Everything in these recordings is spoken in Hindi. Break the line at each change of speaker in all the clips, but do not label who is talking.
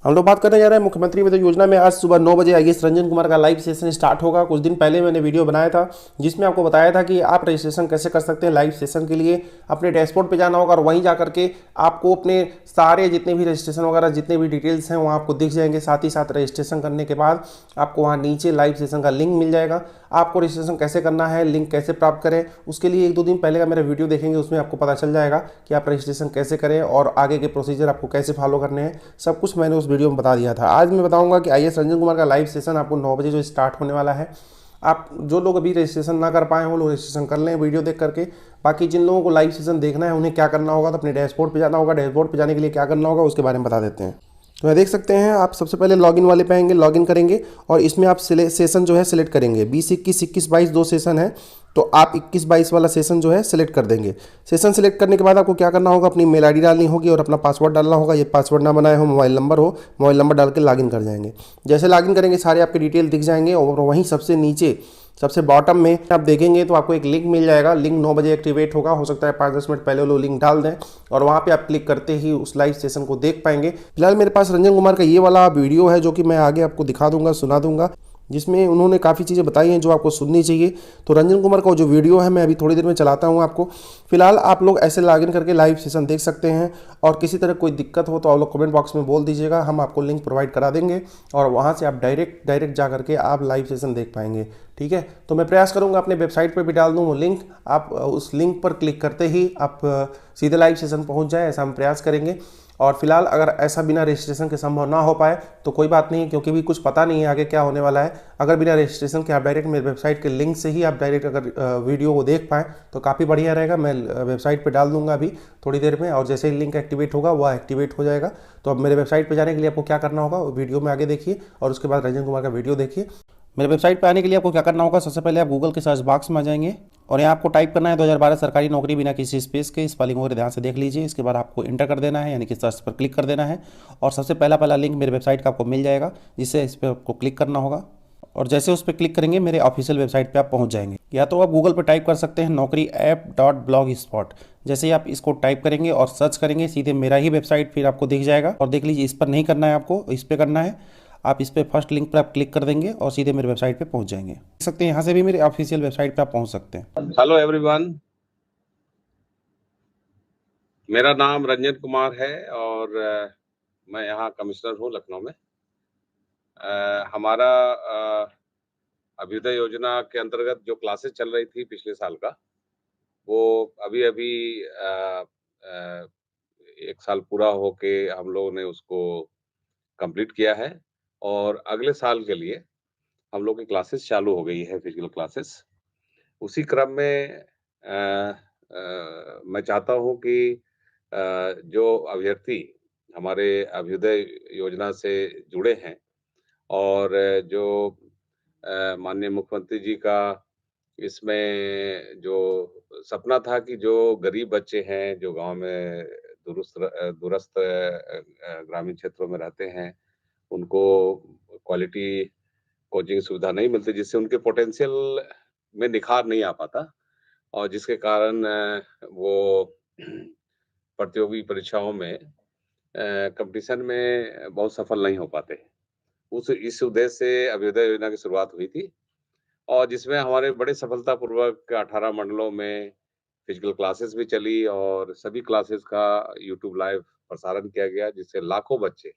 हम लोग बात करने जा रहे हैं मुख्यमंत्री वित्त योजना में। आज सुबह 9 बजे आईएएस रंजन कुमार का लाइव सेशन स्टार्ट होगा। कुछ दिन पहले मैंने वीडियो बनाया था जिसमें आपको बताया था कि आप रजिस्ट्रेशन कैसे कर सकते हैं। लाइव सेशन के लिए अपने डैशबोर्ड पे जाना होगा और वहीं जा करके आपको अपने सारे जितने भी रजिस्ट्रेशन वगैरह जितने भी डिटेल्स हैं वो आपको दिख जाएंगे। साथ ही साथ रजिस्ट्रेशन करने के बाद आपको वहाँ नीचे लाइव सेशन का लिंक मिल जाएगा। आपको रजिस्ट्रेशन कैसे करना है, लिंक कैसे प्राप्त करें, उसके लिए 1-2 दिन पहले का मेरा वीडियो देखेंगे, उसमें आपको पता चल जाएगा कि आप रजिस्ट्रेशन कैसे करें और आगे के प्रोसीजर आपको कैसे फॉलो करने हैं। सब कुछ मैंने उस वीडियो में बता दिया था। आज मैं बताऊंगा कि आईएएस रंजन कुमार का लाइव सेशन आपको 9 बजे जो स्टार्ट होने वाला है। आप जो लोग अभी रजिस्ट्रेशन ना कर पाए वो लोग रजिस्ट्रेशन कर लें वीडियो देख करके। बाकी जिन लोगों को लाइव सेशन देखना है उन्हें क्या करना होगा, तो अपने डैशबोर्ड पे जाना होगा। डैशबोर्ड पे जाने के लिए क्या करना होगा उसके बारे में बता देते हैं। तो ये देख सकते हैं आप, सबसे पहले लॉगिन वाले पे आएंगे, लॉगिन करेंगे और इसमें आप सेशन जो है सिलेक्ट करेंगे। 20, 21, 21, 22 दो सेशन है, तो आप 21-22 वाला सेशन जो है सिलेक्ट कर देंगे। सेशन सिलेक्ट करने के बाद आपको क्या करना होगा, अपनी मेल आईडी डालनी होगी और अपना पासवर्ड डालना होगा। ये पासवर्ड ना बनाए हो, मोबाइल नंबर हो, मोबाइल नंबर डाल के लॉगिन कर जाएंगे। जैसे लॉगिन करेंगे सारे आपके डिटेल दिख जाएंगे और वहीं सबसे नीचे सबसे बॉटम में आप देखेंगे तो आपको एक लिंक मिल जाएगा। लिंक 9 बजे एक्टिवेट होगा, हो सकता है 5-10 मिनट पहले वो लोग लिंक डाल दें और वहाँ पे आप क्लिक करते ही उस लाइव सेशन को देख पाएंगे। फिलहाल मेरे पास रंजन कुमार का ये वाला वीडियो है जो कि मैं आगे आपको दिखा दूंगा, सुना दूंगा, जिसमें उन्होंने काफ़ी चीज़ें बताई हैं जो आपको सुननी चाहिए। तो रंजन कुमार का जो वीडियो है मैं अभी थोड़ी देर में चलाता हूँ आपको। फिलहाल आप लोग ऐसे लॉगिन करके लाइव सेशन देख सकते हैं और किसी तरह कोई दिक्कत हो तो आप लोग कमेंट बॉक्स में बोल दीजिएगा, हम आपको लिंक प्रोवाइड करा देंगे और वहाँ से आप डायरेक्ट जा करके आप लाइव सेशन देख पाएंगे। ठीक है, तो मैं प्रयास करूँगा अपने वेबसाइट पर भी डाल दूँ वो लिंक। आप उस लिंक पर क्लिक करते ही आप सीधे लाइव सेशन पहुँच जाए, ऐसा हम प्रयास करेंगे। और फिलहाल अगर ऐसा बिना रजिस्ट्रेशन के संभव ना हो पाए तो कोई बात नहीं, क्योंकि भी कुछ पता नहीं है आगे क्या होने वाला है। अगर बिना रजिस्ट्रेशन के आप डायरेक्ट मेरे वेबसाइट के लिंक से ही आप डायरेक्ट अगर वीडियो को देख पाएँ तो काफ़ी बढ़िया रहेगा। मैं वेबसाइट पे डाल दूंगा अभी थोड़ी देर में और जैसे ही लिंक एक्टिवेट होगा वह एक्टिवेट हो जाएगा। तो अब मेरे वेबसाइट पर जाने के लिए आपको क्या करना होगा वीडियो में आगे देखिए और उसके बाद रंजन कुमार का वीडियो देखिए। मेरे वेबसाइट पे आने के लिए आपको क्या करना होगा, सबसे पहले आप गूगल के सर्च बॉक्स में आ जाएंगे और यहाँ आपको टाइप करना है 2012 सरकारी नौकरी बिना किसी स्पेस के। स्पेलिंग वगैरह ध्यान से देख लीजिए। इसके बाद आपको इंटर कर देना है, यानी कि सर्च पर क्लिक कर देना है और सबसे पहला लिंक मेरे वेबसाइट का आपको मिल जाएगा, जिससे इस पर आपको क्लिक करना होगा और जैसे उस पर क्लिक करेंगे मेरे ऑफिशियल वेबसाइट पे आप पहुंच जाएंगे। या तो आप गूगल पर टाइप कर सकते हैं नौकरी ऐप डॉट ब्लॉग स्पॉट। जैसे ही आप इसको टाइप करेंगे और सर्च करेंगे सीधे मेरा ही वेबसाइट फिर आपको दिख जाएगा। और देख लीजिए, इस पर नहीं करना है आपको, इस पर करना है। आप इस पर फर्स्ट लिंक पर आप क्लिक कर देंगे और सीधे मेरे वेबसाइट पे पहुंच जाएंगे। देख सकते हैं यहाँ से भी मेरे ऑफिशियल वेबसाइट पे आप पहुंच सकते हैं।
हेलो एवरीवन, मेरा नाम रंजन कुमार है और मैं यहाँ कमिश्नर हूँ लखनऊ में। हमारा अभ्युदय योजना के अंतर्गत जो क्लासेस चल रही थी पिछले साल का, वो अभी अभी 1 साल पूरा होके हम लोगों ने उसको कंप्लीट किया है और अगले साल के लिए हम लोग की क्लासेस चालू हो गई है, फिजिकल क्लासेस। उसी क्रम में मैं चाहता हूँ कि जो अभ्यर्थी हमारे अभ्युदय योजना से जुड़े हैं और जो माननीय मुख्यमंत्री जी का इसमें जो सपना था कि जो गरीब बच्चे हैं, जो गाँव में दूरस्थ ग्रामीण क्षेत्रों में रहते हैं, उनको क्वालिटी कोचिंग सुविधा नहीं मिलती, जिससे उनके पोटेंशियल में निखार नहीं आ पाता और जिसके कारण वो प्रतियोगी परीक्षाओं में कॉम्पिटिशन में बहुत सफल नहीं हो पाते। उस इस उद्देश्य से अभ्युदय योजना की शुरुआत हुई थी और जिसमें हमारे बड़े सफलतापूर्वक 18 मंडलों में फिजिकल क्लासेस भी चली और सभी क्लासेस का यूट्यूब लाइव प्रसारण किया गया, जिससे लाखों बच्चे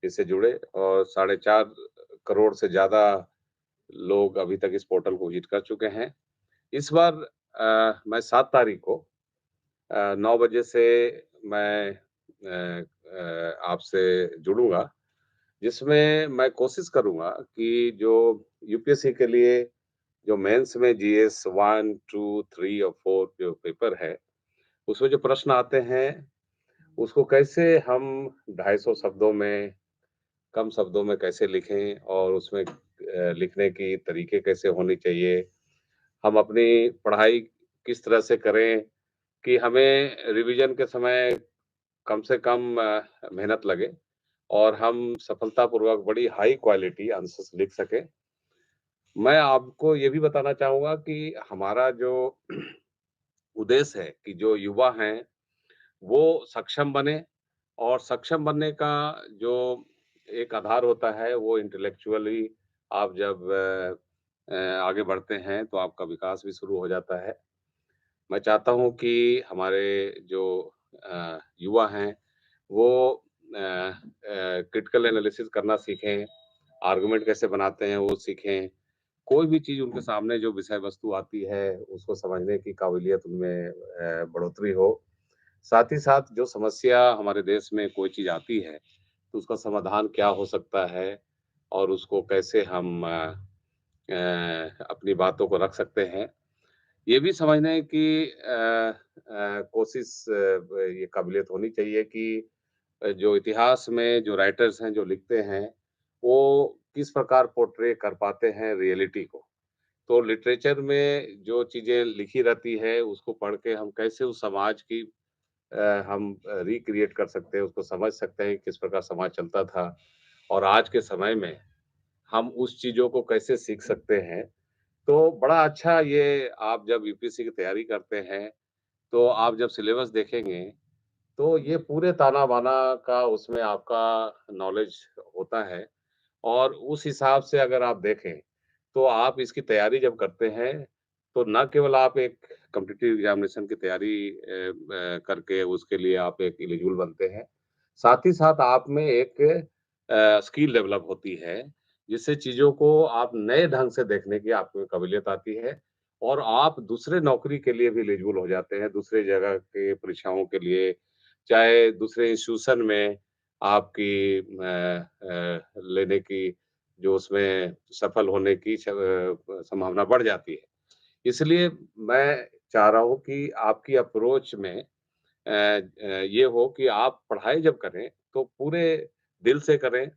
इससे जुड़े और 4.5 करोड़ से ज़्यादा लोग अभी तक इस पोर्टल को विजिट कर चुके हैं। इस बार मैं 7 तारीख को 9 बजे से मैं आपसे जुड़ूँगा, जिसमें मैं कोशिश करूँगा कि जो यूपीएससी के लिए जो मेंस में जीएस 1, 2, 3 और 4 जो पेपर है, उसमें जो प्रश्न आते हैं, उसको कैसे हम 250 शब्दों में, कम शब्दों में कैसे लिखें और उसमें लिखने की तरीके कैसे होने चाहिए। हम अपनी पढ़ाई किस तरह से करें कि हमें रिवीजन के समय कम से कम मेहनत लगे और हम सफलतापूर्वक बड़ी हाई क्वालिटी आंसर्स लिख सकें। मैं आपको ये भी बताना चाहूँगा कि हमारा जो उद्देश्य है कि जो युवा हैं, वो सक्षम बने और सक्षम बनने का जो एक आधार होता है, वो इंटेलेक्चुअली आप जब आगे बढ़ते हैं, तो आपका विकास भी शुरू हो जाता है। मैं चाहता हूँ कि हमारे जो युवा हैं, वो क्रिटिकल एनालिसिस करना सीखें, आर्गुमेंट कैसे बनाते हैं, वो सीखें। कोई भी चीज़ उनके सामने जो विषय वस्तु आती है, उसको समझने की काबिलियत उनमें बढ़ोतरी हो। साथ ही साथ जो समस्या हमारे देश में कोई चीज़ आती है, तो उसका समाधान क्या हो सकता है और उसको कैसे हम अपनी बातों को रख सकते हैं। ये भी समझने की कोशिश ये काबिलियत होनी चाहिए कि जो इतिहास में जो राइटर्स हैं, जो लिखते हैं, वो किस प्रकार पोर्ट्रे कर पाते हैं रियलिटी को। तो लिटरेचर में जो चीज़ें लिखी रहती है, उसको पढ़ के हम कैसे उस समाज की हम रिक्रिएट कर सकते हैं, उसको समझ सकते हैं, किस प्रकार समाज चलता था और आज के समय में हम उस चीज़ों को कैसे सीख सकते हैं। तो बड़ा अच्छा ये आप जब यूपीएससी की तैयारी करते हैं, तो आप जब सिलेबस देखेंगे, तो ये पूरे ताना-बाना का उसमें आपका नॉलेज होता है और उस हिसाब से अगर आप देखें, तो आप इसकी तैयारी जब करते हैं, तो ना केवल आप एक कॉम्पिटिटिव एग्ज़ामिनेशन की तैयारी करके उसके लिए आप एक एलिजिबल बनते हैं, साथ ही साथ आप में एक स्किल डेवलप होती है, जिससे चीज़ों को आप नए ढंग से देखने की आप में काबिलियत आती है और आप दूसरे नौकरी के लिए भी एलिजिबल हो जाते हैं, दूसरे जगह के परीक्षाओं के लिए, चाहे दूसरे इंस्टीट्यूशन में आपकी लेने की जो उसमें सफल होने की संभावना बढ़ जाती है। इसलिए मैं चाह रहा हूँ कि आपकी अप्रोच में ये हो कि आप पढ़ाई जब करें, तो पूरे दिल से करें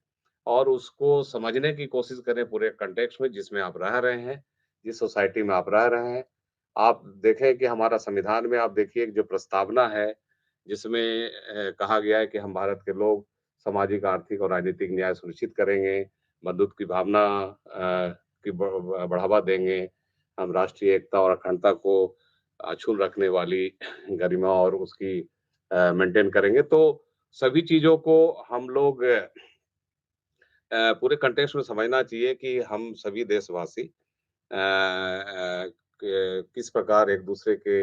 और उसको समझने की कोशिश करें पूरे कॉन्टेक्स्ट में जिसमें आप रह रहे हैं, जिस सोसाइटी में आप रह रहे हैं। आप देखें कि हमारा संविधान में आप देखिए जो प्रस्तावना है, जिसमें कहा गया है कि हम भारत के लोग सामाजिक, आर्थिक और राजनीतिक न्याय सुनिश्चित करेंगे, बंधुत्व की भावना की बढ़ावा देंगे, हम राष्ट्रीय एकता और अखंडता को अक्षुण्ण रखने वाली गरिमा और उसकी मेंटेन करेंगे। तो सभी चीज़ों को हम लोग पूरे कॉन्टेक्स्ट में समझना चाहिए कि हम सभी देशवासी किस प्रकार एक-दूसरे के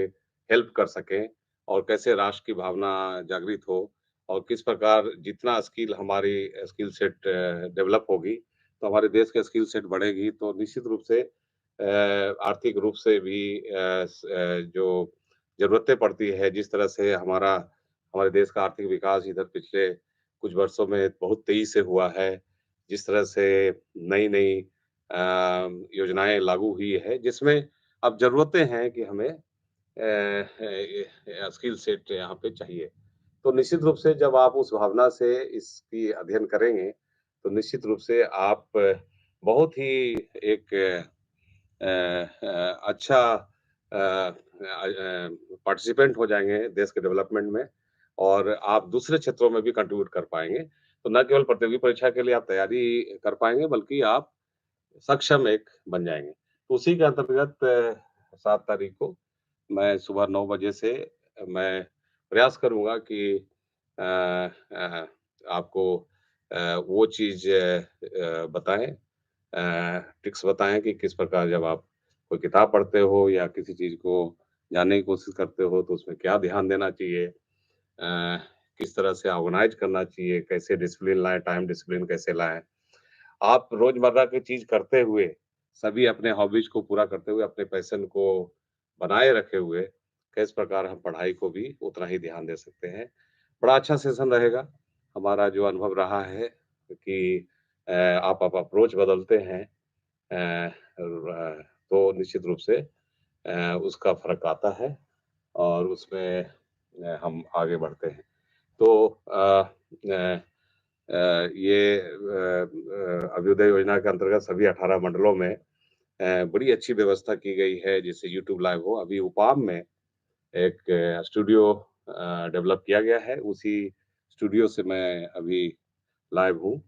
हेल्प कर सकें और कैसे राष्ट्र की भावना जागृत हो और किस प्रकार जितना स्किल हमारी स्किल सेट डेवलप होगी, तो हमारे देश की स्किल सेट बढ़ेगी, तो निश्चित रूप से आर्थिक रूप से भी जो ज़रूरतें पड़ती है, जिस तरह से हमारे देश का आर्थिक विकास इधर पिछले कुछ वर्षों में बहुत तेज़ी से हुआ है। जिस तरह से नई-नई योजनाएँ लागू हुई है, जिसमें अब ज़रूरतें हैं कि हमें स्किल सेट यहाँ पे चाहिए। तो निश्चित रूप से जब आप उस भावना से इसकी अध्ययन करेंगे, तो निश्चित रूप से आप बहुत ही एक अच्छा पार्टिसिपेंट हो जाएँगे देश के डेवलपमेंट में और आप दूसरे क्षेत्रों में भी कंट्रीब्यूट कर पाएँगे। तो न केवल प्रतियोगी परीक्षा के लिए आप तैयारी कर पाएँगे, बल्कि आप सक्षम एक बन जाएँगे। तो उसी के अंतर्गत 7 तारीख को मैं सुबह 9 बजे से मैं प्रयास करूँगा कि आपको वो चीज़ बताएँ ट्रिक्स बताएँ कि किस प्रकार जब आप कोई किताब पढ़ते हो या किसी चीज़ को जानने की कोशिश करते हो, तो उसमें क्या ध्यान देना चाहिए? किस तरह से ऑर्गनाइज़ करना चाहिए? कैसे डिसिप्लिन लाएँ, टाइम डिसिप्लिन कैसे लाएँ? आप रोज़मर्रा की चीज़ करते हुए, सभी अपने हॉबीज़ को पूरा करते हुए, अपने पैशन को बनाए रखे हुए, किस प्रकार हम पढ़ाई को भी उतना ही ध्यान दे सकते हैं। बड़ा अच्छा सेशन रहेगा। हमारा जो अनुभव रहा है कि आप अप्रोच बदलते हैं तो निश्चित रूप से उसका फ़र्क आता है और उसमें हम आगे बढ़ते हैं। तो ये अभ्युदय योजना के अंतर्गत सभी 18 मंडलों में बड़ी अच्छी व्यवस्था की गई है, जिससे यूट्यूब लाइव हो। अभी उपाम में एक स्टूडियो डेवलप किया गया है, उसी स्टूडियो से मैं अभी लाइव हूँ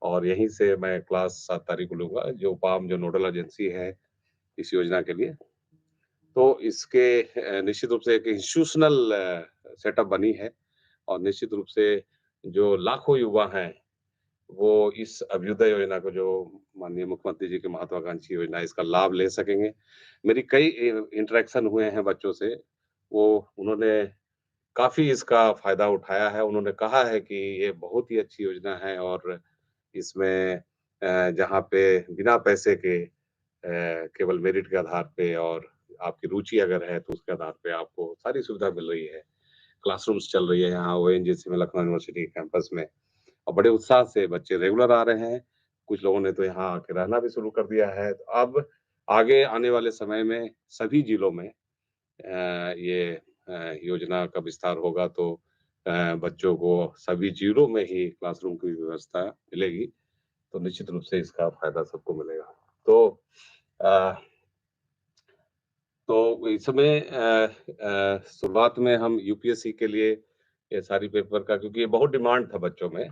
और यहीं से मैं क्लास 7 तारीख को लूँगा, जो उपाम जो नोडल एजेंसी है इस योजना के लिए। तो इसके निश्चित रूप से एक इंस्टीट्यूशनल सेटअप बनी है और निश्चित रूप से जो लाखों युवा हैं, वो इस अभ्युदय योजना को जो माननीय मुख्यमंत्री जी की महत्वाकांक्षी योजना है, इसका लाभ ले सकेंगे। मेरी कई इंटरेक्शन हुए हैं बच्चों से, वो उन्होंने काफ़ी इसका फ़ायदा उठाया है। उन्होंने कहा है कि ये बहुत ही अच्छी योजना है और इसमें जहाँ पे बिना पैसे के केवल मेरिट के आधार पे और आपकी रुचि अगर है तो उसके आधार पे आपको सारी सुविधा मिल रही है। क्लासरूम्स चल रही है यहाँ ओएनजीसी में, लखनऊ यूनिवर्सिटी कैंपस में और बड़े उत्साह से बच्चे रेगुलर आ रहे हैं। कुछ लोगों ने तो यहाँ आके रहना भी शुरू कर दिया है। तो अब आगे आने वाले समय में सभी जिलों में ये योजना का विस्तार होगा तो बच्चों को सभी जिलों में ही क्लासरूम की व्यवस्था मिलेगी, तो निश्चित रूप से इसका फ़ायदा सबको मिलेगा। तो अ, तो इसमें शुरुआत में हम यूपीएससी के लिए ये सारी पेपर का क्योंकि ये बहुत डिमांड था बच्चों में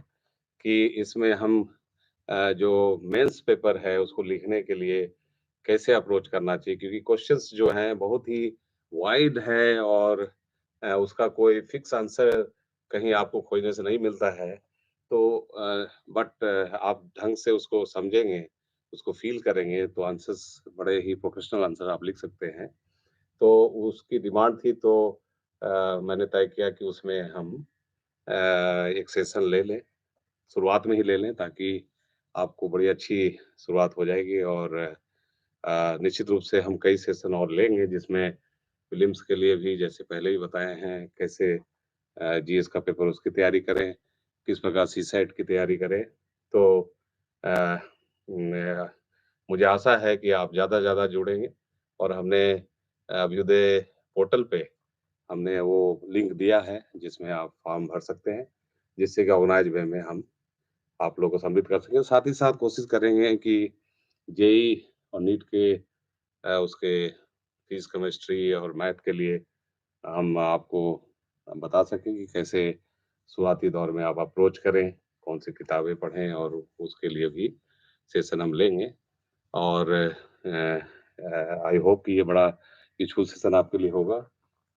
कि इसमें हम जो मेंस पेपर है उसको लिखने के लिए कैसे अप्रोच करना चाहिए क्योंकि क्वेश्चंस जो हैं बहुत ही वाइड है और उसका कोई फिक्स आंसर कहीं आपको खोजने से नहीं मिलता है। तो बट आप ढंग से उसको समझेंगे, उसको फ़ील करेंगे तो आंसर्स बड़े ही प्रोफेशनल आंसर आप लिख सकते हैं। तो उसकी डिमांड थी तो मैंने तय किया कि उसमें हम एक सेशन ले लें, शुरुआत में ही ले लें ताकि आपको बड़ी अच्छी शुरुआत हो जाएगी और निश्चित रूप से हम कई सेशन और लेंगे जिसमें प्रीलिम्स के लिए भी जैसे पहले ही बताए हैं कैसे जीएस का पेपर उसकी तैयारी करें, किस प्रकार सीसैट की तैयारी करें। तो अ, मैं मुझे आशा है कि आप ज़्यादा से ज़्यादा जुड़ेंगे और हमने अभ्युदय पोर्टल पे हमने वो लिंक दिया है जिसमें आप फॉर्म भर सकते हैं, जिससे कि ऑर्गेनाइज़ वे में हम आप लोगों को सम्मिलित कर सकें। साथ ही साथ कोशिश करेंगे कि जेईई और नीट के उसके फिज़िक्स, केमिस्ट्री और मैथ के लिए हम आपको बता सकें कि कैसे शुरुआती दौर में आप अप्रोच करें, कौन-सी किताबें पढ़ें और उसके लिए भी सेशन हम लेंगे और आई होप कि ये बड़ा यूज़फुल सेशन आपके लिए होगा।